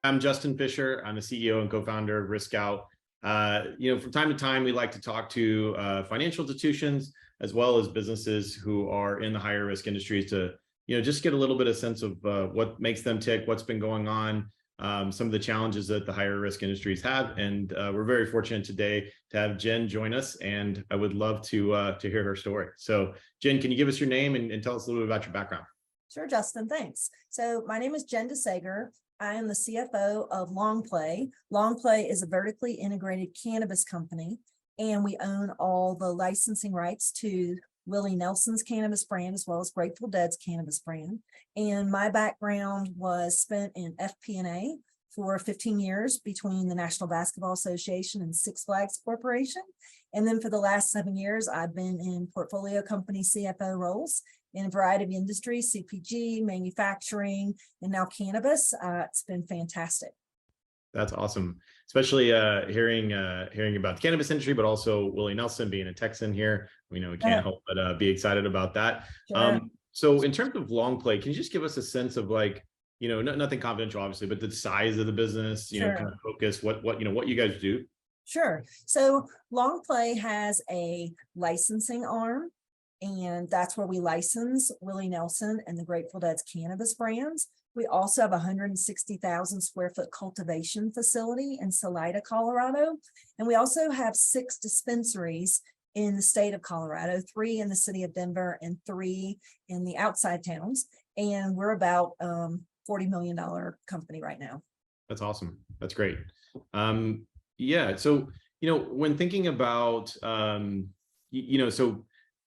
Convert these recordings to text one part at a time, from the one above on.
I'm Justin Fisher. I'm the CEO and co-founder of RiskScout. From time to time, we like to talk to financial institutions as well as businesses who are in the higher risk industries to, just get a little bit of sense of what makes them tick, what's been going on, some of the challenges that the higher risk industries have. And we're very fortunate today to have Jen join us, and I would love to hear her story. So Jen, can you give us your name and tell us a little bit about your background? Sure, Justin, thanks. So my name is Jen DeSaegher. I am the CFO of LongPlay. LongPlay is a vertically integrated cannabis company, and we own all the licensing rights to Willie Nelson's cannabis brand, as well as Grateful Dead's cannabis brand. And my background was spent in FP&A for 15 years between the National Basketball Association and Six Flags Corporation. And then for the last 7 years, I've been in portfolio company CFO roles in a variety of industries, CPG, manufacturing, and now cannabis. It's been fantastic. That's awesome, especially hearing about the cannabis industry, but also Willie Nelson being a Texan here. We can't help but be excited about that. Sure. So in terms of LongPlay, can you just give us a sense of nothing confidential, obviously, but the size of the business, Sure. Kind of focus, what you guys do? Sure. So LongPlay has a licensing arm, and that's where we license Willie Nelson and the Grateful Dead's cannabis brands. We also have a 160,000 square foot cultivation facility in Salida, Colorado. And we also have 6 dispensaries in the state of Colorado, 3 in the city of Denver and 3 in the outside towns. And we're about $40 million company right now. That's awesome. That's great. Yeah. So, when thinking about, so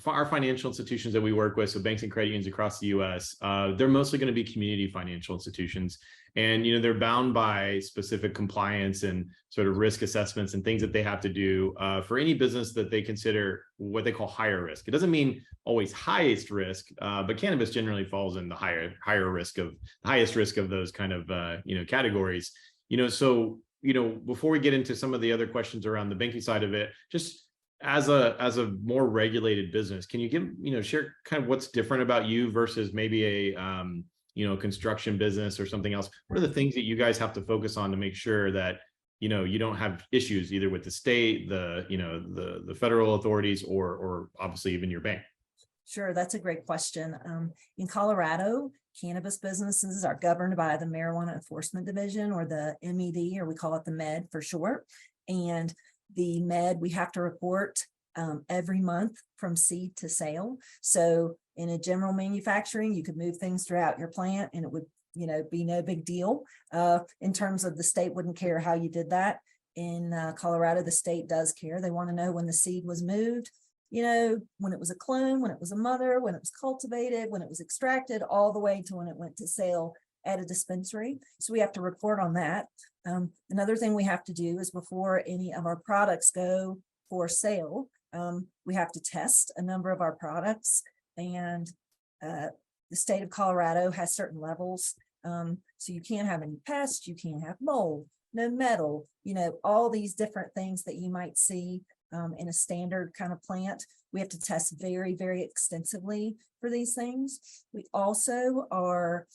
for our financial institutions that we work with, so banks and credit unions across the US, they're mostly going to be community financial institutions. And, they're bound by specific compliance and sort of risk assessments and things that they have to do for any business that they consider what they call higher risk. It doesn't mean always highest risk, but cannabis generally falls in the highest risk of those kind of, categories. Before we get into some of the other questions around the banking side of it, just as a more regulated business, can you share kind of what's different about you versus maybe a construction business or something else? What are the things that you guys have to focus on to make sure that you don't have issues either with the state, the federal authorities, or obviously even your bank? Sure, that's a great question. In Colorado, cannabis businesses are governed by the Marijuana Enforcement Division, or the MED, or we call it the MED for short. And the MED, we have to report every month from seed to sale. So in a general manufacturing, you could move things throughout your plant and it would, be no big deal. In terms of the state wouldn't care how you did that. In Colorado, the state does care. They want to know when the seed was moved, when it was a clone, when it was a mother, when it was cultivated, when it was extracted, all the way to when it went to sale at a dispensary. So we have to report on that. Another thing we have to do is before any of our products go for sale, we have to test a number of our products, and the state of Colorado has certain levels. So you can't have any pests, you can't have mold, no metal, all these different things that you might see in a standard kind of plant. We have to test very, very extensively for these things. We also are,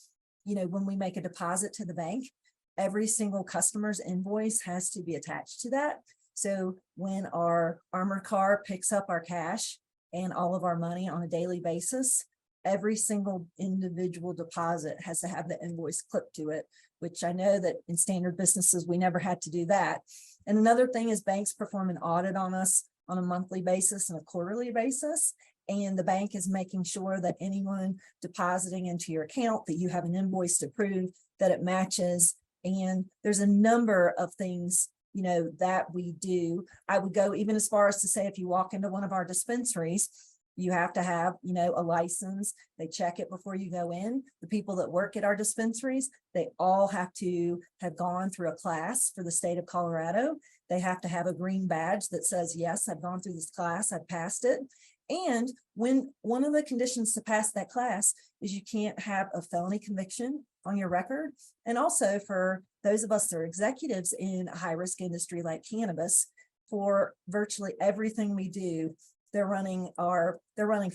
when we make a deposit to the bank, every single customer's invoice has to be attached to that. So when our armored car picks up our cash and all of our money on a daily basis, every single individual deposit has to have the invoice clipped to it, which I know that in standard businesses, we never had to do that. And another thing is banks perform an audit on us on a monthly basis and a quarterly basis. And the bank is making sure that anyone depositing into your account, that you have an invoice to prove that it matches. And there's a number of things, that we do. I would go even as far as to say, if you walk into one of our dispensaries, you have to have, a license. They check it before you go in. The people that work at our dispensaries, they all have to have gone through a class for the state of Colorado. They have to have a green badge that says, yes, I've gone through this class, I've passed it. And when one of the conditions to pass that class is you can't have a felony conviction on your record. And also for those of us that are executives in a high risk industry like cannabis, for virtually everything we do, they're running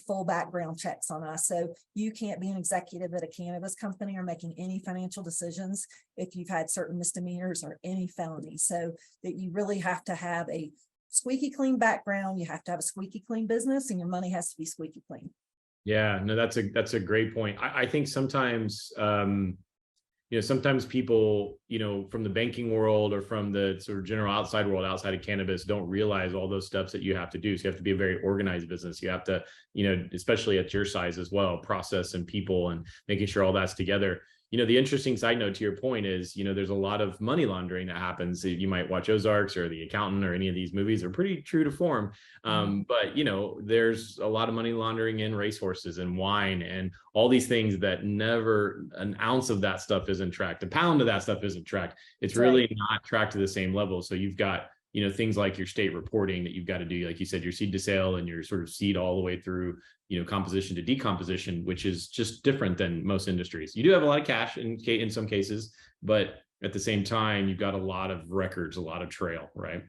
full background checks on us. So you can't be an executive at a cannabis company or making any financial decisions if you've had certain misdemeanors or any felonies. So that you really have to have a squeaky clean background. You have to have a squeaky clean business, and your money has to be squeaky clean. Yeah, no, that's a great point. I think sometimes, sometimes people, from the banking world or from the sort of general outside world, outside of cannabis, don't realize all those steps that you have to do. So you have to be a very organized business. You have to, especially at your size as well, process and people and making sure all that's together. The interesting side note to your point is, there's a lot of money laundering that happens. You might watch Ozarks or The Accountant or any of these movies are pretty true to form. But, there's a lot of money laundering in racehorses and wine and all these things that never an ounce of that stuff isn't tracked. A pound of that stuff isn't tracked. It's really not tracked to the same level. So you've got, things like your state reporting that you've got to do, like you said, your seed to sale and your sort of seed all the way through, composition to decomposition, which is just different than most industries. You do have a lot of cash in some cases, but at the same time, you've got a lot of records, a lot of trail, right?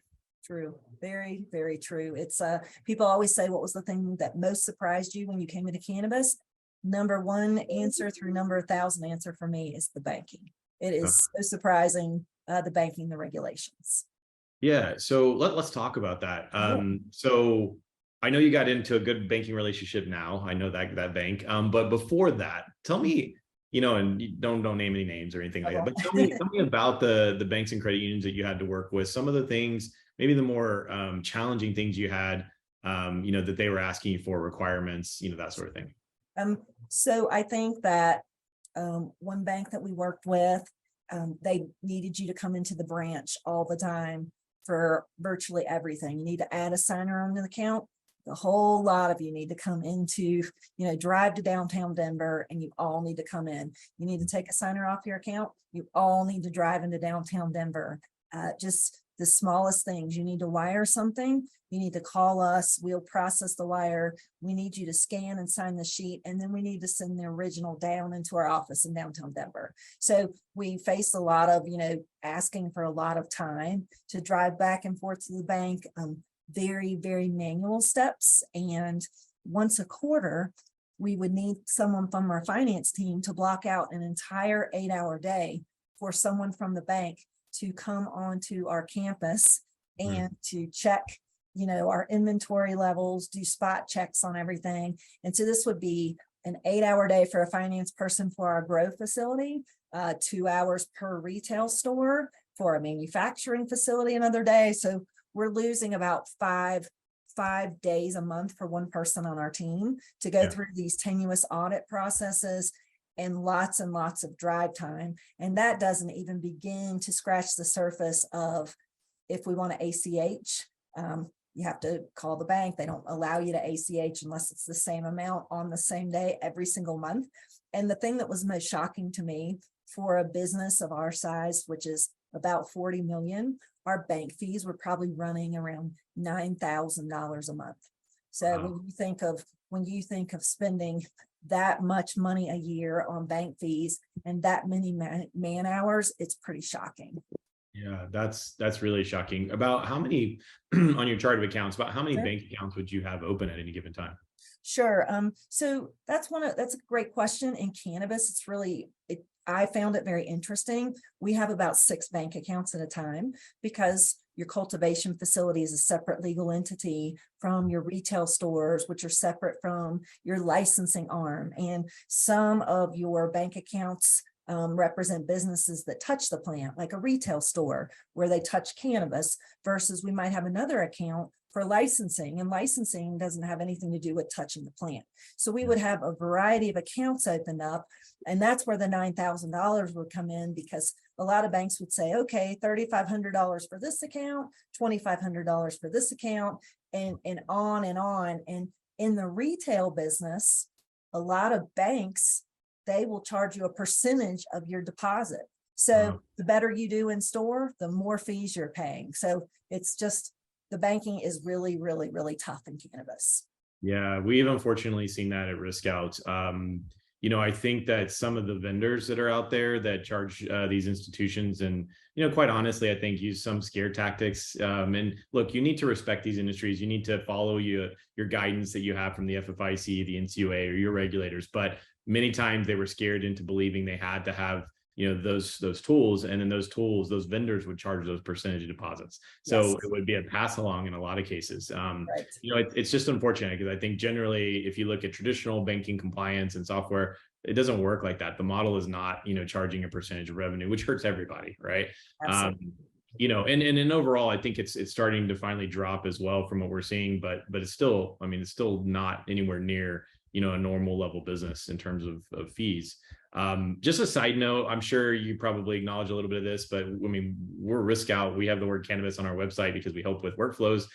True. Very, very true. It's people always say, what was the thing that most surprised you when you came into cannabis? Number one answer through number 1,000 answer for me is the banking. It is so surprising, the banking, the regulations. Yeah. So let's talk about that. So I know you got into a good banking relationship now. I know that bank. But before that, tell me, and don't name any names or anything like that, but tell me about the banks and credit unions that you had to work with. Some of the things, maybe the more challenging things you had, that they were asking you for, requirements, that sort of thing. So I think that one bank that we worked with, they needed you to come into the branch all the time for virtually everything. You need to add a signer on the account. The whole lot of you need to come into, drive to downtown Denver, and you all need to come in. You need to take a signer off your account. You all need to drive into downtown Denver. Just the smallest things. You need to wire something. You need to call us. We'll process the wire. We need you to scan and sign the sheet. And then we need to send the original down into our office in downtown Denver. So we face a lot of, asking for a lot of time to drive back and forth to the bank. Very, very manual steps. And once a quarter, we would need someone from our finance team to block out an entire 8-hour day for someone from the bank to come onto our campus and to check, our inventory levels, do spot checks on everything. And so this would be an 8-hour day for a finance person for our grow facility, 2 hours per retail store for a manufacturing facility another day. So we're losing about five days a month for one person on our team to go through these tenuous audit processes and lots of drive time. And that doesn't even begin to scratch the surface of if we want to ACH, you have to call the bank. They don't allow you to ACH unless it's the same amount on the same day every single month. And the thing that was most shocking to me for a business of our size, which is about 40 million, our bank fees were probably running around $9,000 a month. So when you think of spending that much money a year on bank fees and that many man hours, it's pretty shocking. Yeah, that's really shocking. About how many on your chart of accounts, about how many bank accounts would you have open at any given time? Sure. So that's a great question. In cannabis, it's really, I found it very interesting. We have about 6 bank accounts at a time because your cultivation facility is a separate legal entity from your retail stores, which are separate from your licensing arm. And some of your bank accounts represent businesses that touch the plant, like a retail store where they touch cannabis, versus we might have another account for licensing, and licensing doesn't have anything to do with touching the plant. So we would have a variety of accounts opened up, and that's where the $9,000 would come in, because a lot of banks would say, okay, $3,500 for this account, $2,500 for this account, and on and on. And in the retail business, a lot of banks, they will charge you a percentage of your deposit. So the better you do in store, the more fees you're paying. So it's just, the banking is really, really tough in cannabis. Yeah, we've unfortunately seen that at RiskScout. I think that some of the vendors that are out there that charge these institutions, and quite honestly, I think use some scare tactics. And look, you need to respect these industries. You need to follow your guidance that you have from the FFIC, the NCUA, or your regulators. But many times they were scared into believing they had to have those tools, and then those vendors would charge those percentage deposits. So Yes. it would be a pass along in a lot of cases. Right. It's just unfortunate, because I think generally, if you look at traditional banking compliance and software, it doesn't work like that. The model is not charging a percentage of revenue, which hurts everybody, right? Absolutely. And overall, I think it's starting to finally drop as well from what we're seeing, but it's still, it's still not anywhere near a normal level business in terms of fees. Just a side note, I'm sure you probably acknowledge a little bit of this, but we're RiskScout. We have the word cannabis on our website because we help with workflows,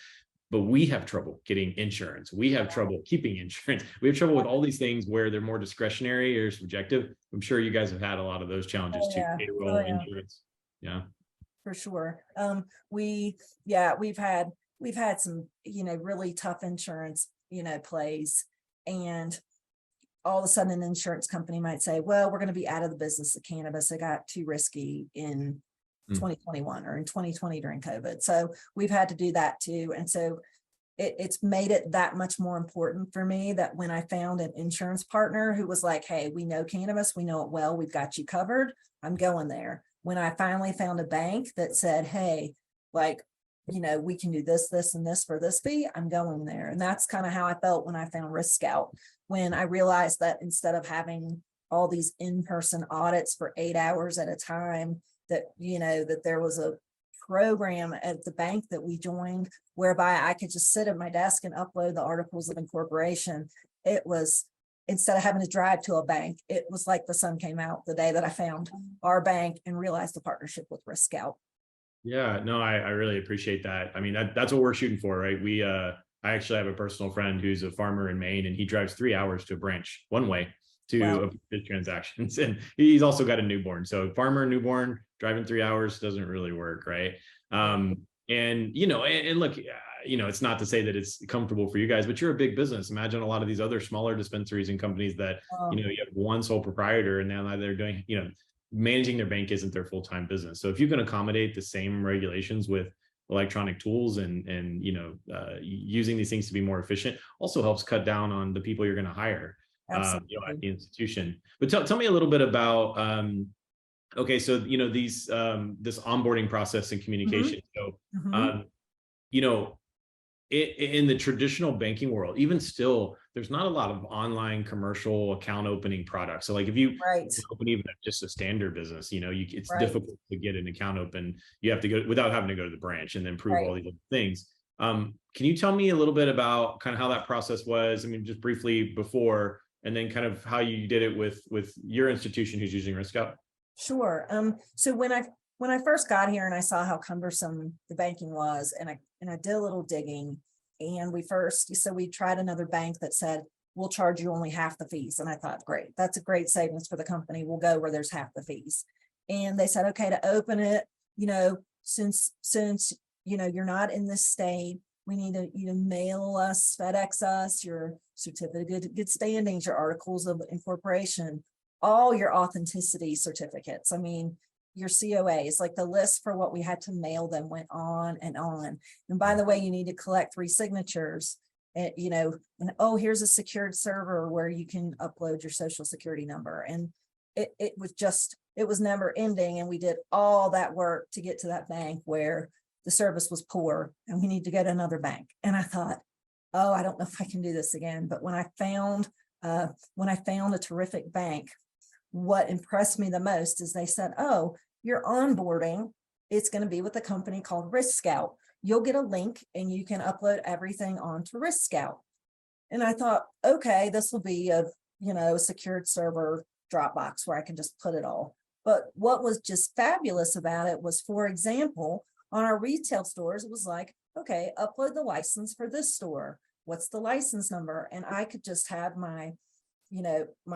but we have trouble getting insurance. We have trouble keeping insurance. We have trouble with all these things where they're more discretionary or subjective. I'm sure you guys have had a lot of those challenges too. Payroll, insurance. Yeah. For sure. We've had some, really tough insurance, plays, and all of a sudden an insurance company might say, well, we're going to be out of the business of cannabis. It got too risky in 2021 or in 2020 during COVID. So we've had to do that too. And so it's made it that much more important for me that when I found an insurance partner who was like, hey, we know cannabis, we know it well, we've got you covered, I'm going there. When I finally found a bank that said, hey, we can do this, this, and this for this fee, I'm going there. And that's kind of how I felt when I found RiskScout, when I realized that instead of having all these in-person audits for 8 hours at a time, that, that there was a program at the bank that we joined whereby I could just sit at my desk and upload the articles of incorporation. It was, instead of having to drive to a bank, it was like the sun came out the day that I found our bank and realized the partnership with RiskScout. Yeah, no, I really appreciate that. That's what we're shooting for, right? I actually have a personal friend who's a farmer in Maine, and he drives 3 hours to a branch one way to approve his transactions. And he's also got a newborn. So farmer, newborn, driving 3 hours doesn't really work, right? And look, it's not to say that it's comfortable for you guys, but you're a big business. Imagine a lot of these other smaller dispensaries and companies that, you have one sole proprietor, and now they're doing, managing their bank isn't their full-time business. So if you can accommodate the same regulations with electronic tools and using these things to be more efficient, also helps cut down on the people you're going to hire at the institution. But tell me a little bit about okay, so these this onboarding process and communication. So in the traditional banking world, even still, there's not a lot of online commercial account opening products. So if you open even just a standard business, it's difficult to get an account open. You have to go without having to go to the branch and then prove all these other things. Can you tell me a little bit about kind of how that process was? Just briefly before, and then kind of how you did it with your institution who's using RiskScout. Sure. So when I first got here and I saw how cumbersome the banking was, and I did a little digging, and we tried another bank that said, we'll charge you only half the fees. And I thought, great, that's a great savings for the company. We'll go where there's half the fees. And they said, okay, to open it, since you're not in this state, we need to mail us, FedEx us your certificate of good standings, your articles of incorporation, all your authenticity certificates. Your COAs, like the list for what we had to mail them went on and on. And by the way, you need to collect 3 signatures, and here's a secured server where you can upload your social security number. And it was never ending. And we did all that work to get to that bank where the service was poor and we need to go to another bank. And I thought, oh, I don't know if I can do this again. But when I found a terrific bank, what impressed me the most is they said, oh, your onboarding, it's going to be with a company called RiskScout. You'll get a link and you can upload everything onto RiskScout. And I thought, okay, this will be a secured server Dropbox where I can just put it all. But what was just fabulous about it was, for example, on our retail stores, it was like, okay, upload the license for this store. What's the license number? And I could just have my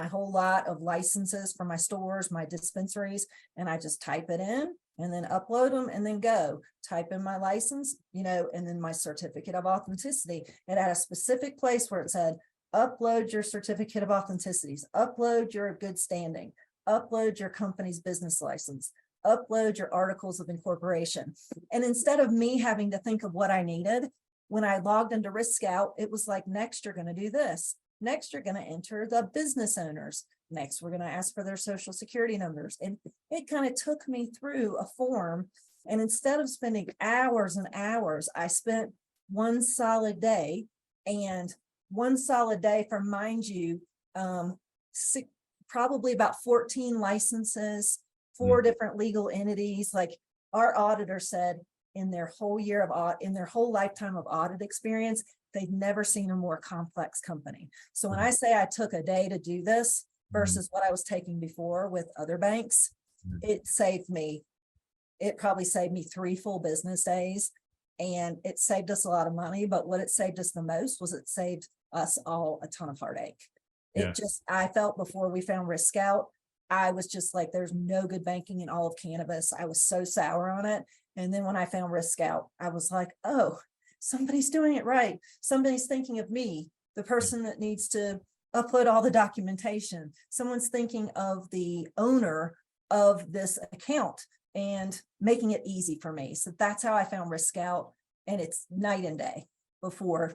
whole lot of licenses for my stores, my dispensaries, and I just type it in and then upload them and then go type in my license, and then my certificate of authenticity. It had a specific place where it said, upload your certificate of authenticities, upload your good standing, upload your company's business license, upload your articles of incorporation. And instead of me having to think of what I needed, when I logged into RiskScout, it was like, next, you're going to do this. Next, you're going to enter the business owners. Next, we're going to ask for their social security numbers. And it kind of took me through a form. And instead of spending hours and hours, I spent one solid day. And one solid day for, mind you, probably about 14 licenses, 4 different legal entities. Like our auditor said, in their whole lifetime of audit experience, they've never seen a more complex company. So when I say I took a day to do this versus what I was taking before with other banks, it probably saved me 3 full business days, and it saved us a lot of money. But what it saved us the most was it saved us all a ton of heartache. I felt before we found RiskScout, I was just like, there's no good banking in all of cannabis. I was so sour on it. And then when I found RiskScout, I was like, oh, somebody's doing it right. Somebody's thinking of me, the person that needs to upload all the documentation. Someone's thinking of the owner of this account and making it easy for me. So that's how I found RiskScout, and it's night and day before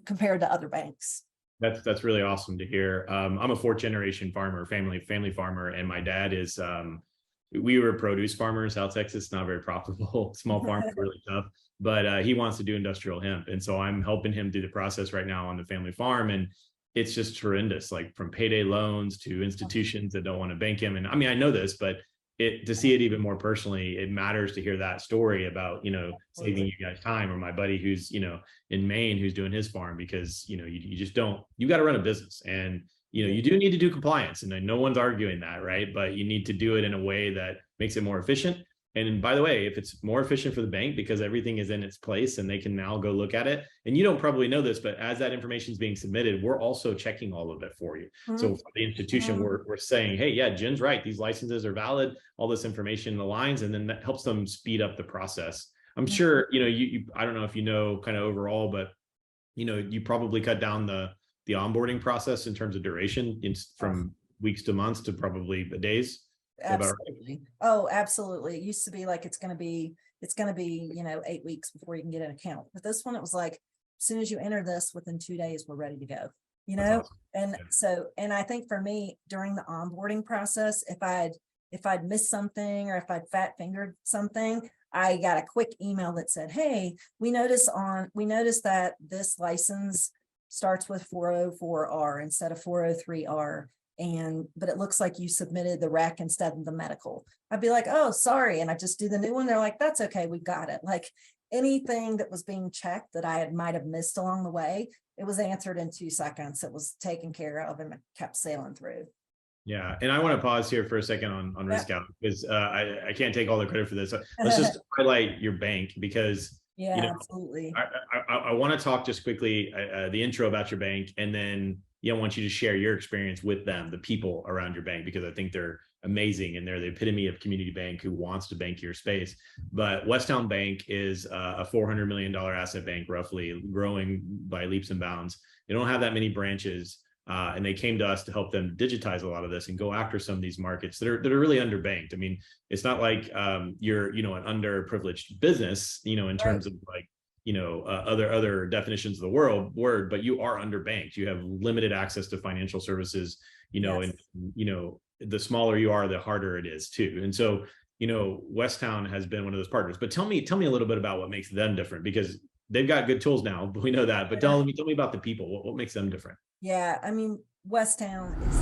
compared to other banks. That's really awesome to hear. I'm a 4th generation farmer, family farmer, and my dad is we were produce farmers. South Texas, not very profitable, small farm, really tough, but he wants to do industrial hemp. And so I'm helping him do the process right now on the family farm. And it's just horrendous, like from payday loans to institutions that don't want to bank him. And I mean, I know this, but to see it even more personally, it matters to hear that story about, saving you guys time, or my buddy who's, in Maine, who's doing his farm, because, you just don't, you got to run a business, and you do need to do compliance, and no one's arguing that, right? But you need to do it in a way that makes it more efficient. And by the way, if it's more efficient for the bank because everything is in its place and they can now go look at it, and you don't probably know this, but as that information is being submitted, we're also checking all of it for you. So for the institution, we're saying, hey, yeah, Jen's right. These licenses are valid. All this information aligns, and then that helps them speed up the process. I'm sure, I don't know if kind of overall, but, you probably cut down the onboarding process in terms of duration from weeks to months to probably days. Absolutely. Oh, absolutely. It used to be like, it's going to be, 8 weeks before you can get an account. But this one, it was like, as soon as you enter this, within 2 days, we're ready to go, Awesome. And I think for me, during the onboarding process, if I'd missed something, or if I'd fat fingered something, I got a quick email that said, hey, we noticed that this license starts with 404R instead of 403R. But it looks like you submitted the rec instead of the medical. I'd be like, oh, sorry. And I just do the new one. They're like, that's okay, we got it. Like anything that was being checked that I might have missed along the way, it was answered in 2 seconds. It was taken care of, and it kept sailing through. Yeah. And I want to pause here for a second on RiskScout, because I can't take all the credit for this. Let's just highlight your bank, because absolutely. I want to talk just quickly, the intro about your bank, and then I want you to share your experience with them, the people around your bank, because I think they're amazing, and they're the epitome of community bank who wants to bank your space. But Westtown Bank is a $400 million asset bank, roughly, growing by leaps and bounds. They don't have that many branches, and they came to us to help them digitize a lot of this and go after some of these markets that are really underbanked. I mean, it's not like you're an underprivileged business, in terms of like, other definitions of the word, but you are underbanked. You have limited access to financial services, and the smaller you are, the harder it is too. And so, Westtown has been one of those partners. But tell me a little bit about what makes them different, because they've got good tools now, but we know that. But tell me about the people. What makes them different? Yeah, I mean, Westtown is